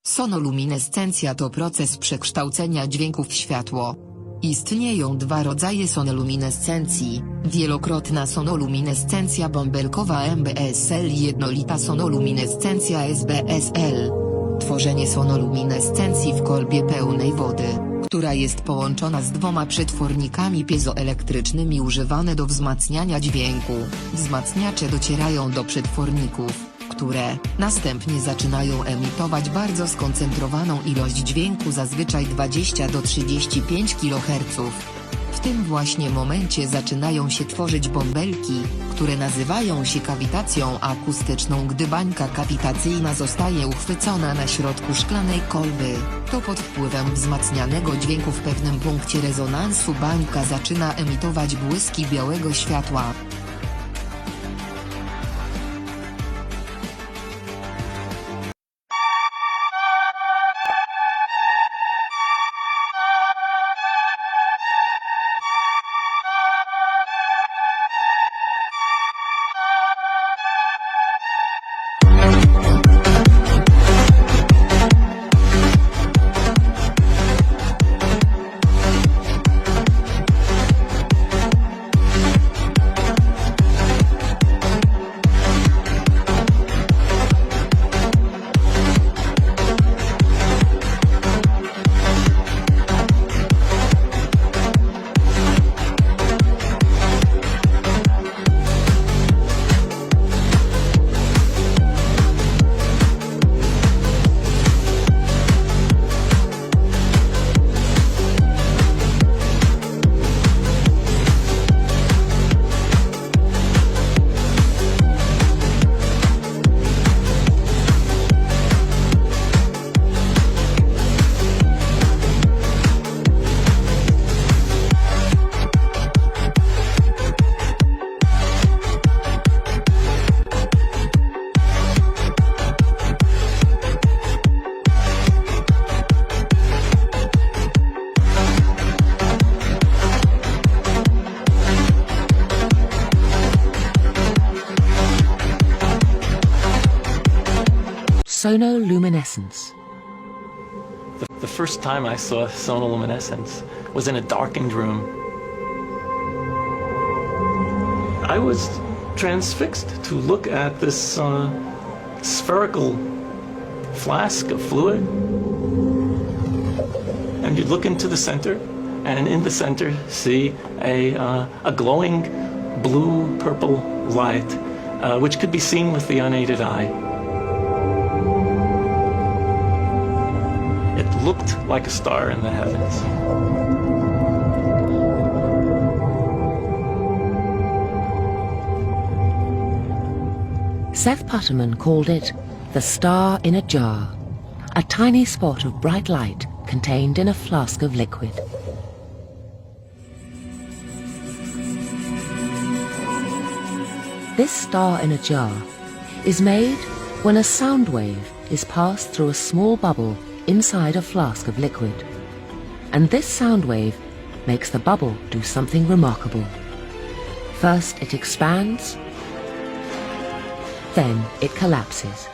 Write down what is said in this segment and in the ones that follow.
Sonoluminescencja to proces przekształcenia dźwięku w światło. Istnieją dwa rodzaje sonoluminescencji: wielokrotna sonoluminescencja bąbelkowa MBSL i jednolita sonoluminescencja SBSL. Tworzenie sonoluminescencji w kolbie pełnej wody, która jest połączona z dwoma przetwornikami piezoelektrycznymi używane do wzmacniania dźwięku. Wzmacniacze docierają do przetworników, które następnie zaczynają emitować bardzo skoncentrowaną ilość dźwięku, zazwyczaj 20 do 35 kHz. W tym właśnie momencie zaczynają się tworzyć bąbelki, które nazywają się kawitacją akustyczną. Gdy bańka kawitacyjna zostaje uchwycona na środku szklanej kolby, to pod wpływem wzmacnianego dźwięku w pewnym punkcie rezonansu bańka zaczyna emitować błyski białego światła. Sonoluminescence. The first time I saw sonoluminescence was in a darkened room. I was transfixed to look at this spherical flask of fluid. And you look into the center, and in the center see a glowing blue-purple light, which could be seen with the unaided eye. Looked like a star in the heavens. Seth Putterman called it the star in a jar, a tiny spot of bright light contained in a flask of liquid. This star in a jar is made when a sound wave is passed through a small bubble inside a flask of liquid, and this sound wave makes the bubble do something remarkable. First it expands, then it collapses,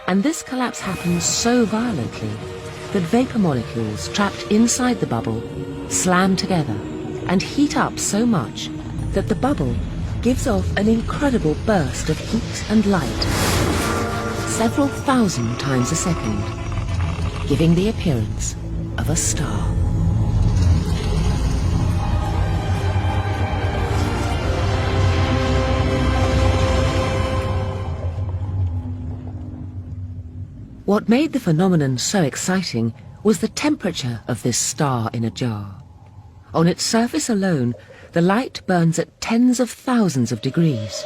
and this collapse happens so violently that vapor molecules trapped inside the bubble slam together and heat up so much that the bubble gives off an incredible burst of heat and light, several thousand times a second, giving the appearance of a star. What made the phenomenon so exciting was the temperature of this star in a jar. On its surface alone, the light burns at tens of thousands of degrees.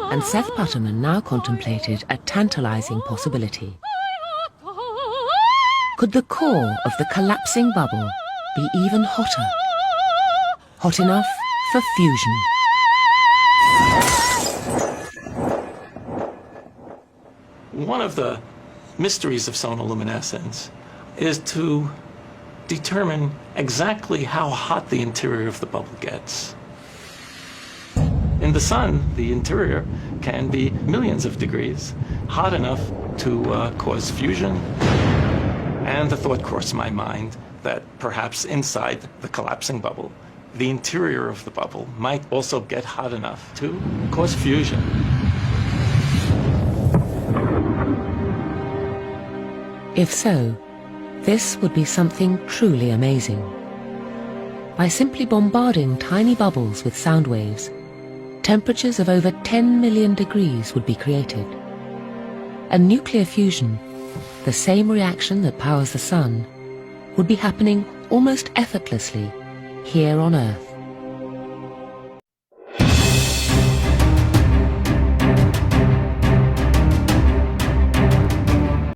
And Seth Putterman now contemplated a tantalizing possibility. Could the core of the collapsing bubble be even hotter? Hot enough for fusion? One of the mysteries of sonoluminescence is to determine exactly how hot the interior of the bubble gets. In the sun, the interior can be millions of degrees, hot enough to cause fusion. And the thought crossed my mind that perhaps inside the collapsing bubble, the interior of the bubble might also get hot enough to cause fusion. If so, this would be something truly amazing. By simply bombarding tiny bubbles with sound waves, temperatures of over 10 million degrees would be created. And nuclear fusion, the same reaction that powers the sun, would be happening almost effortlessly here on Earth.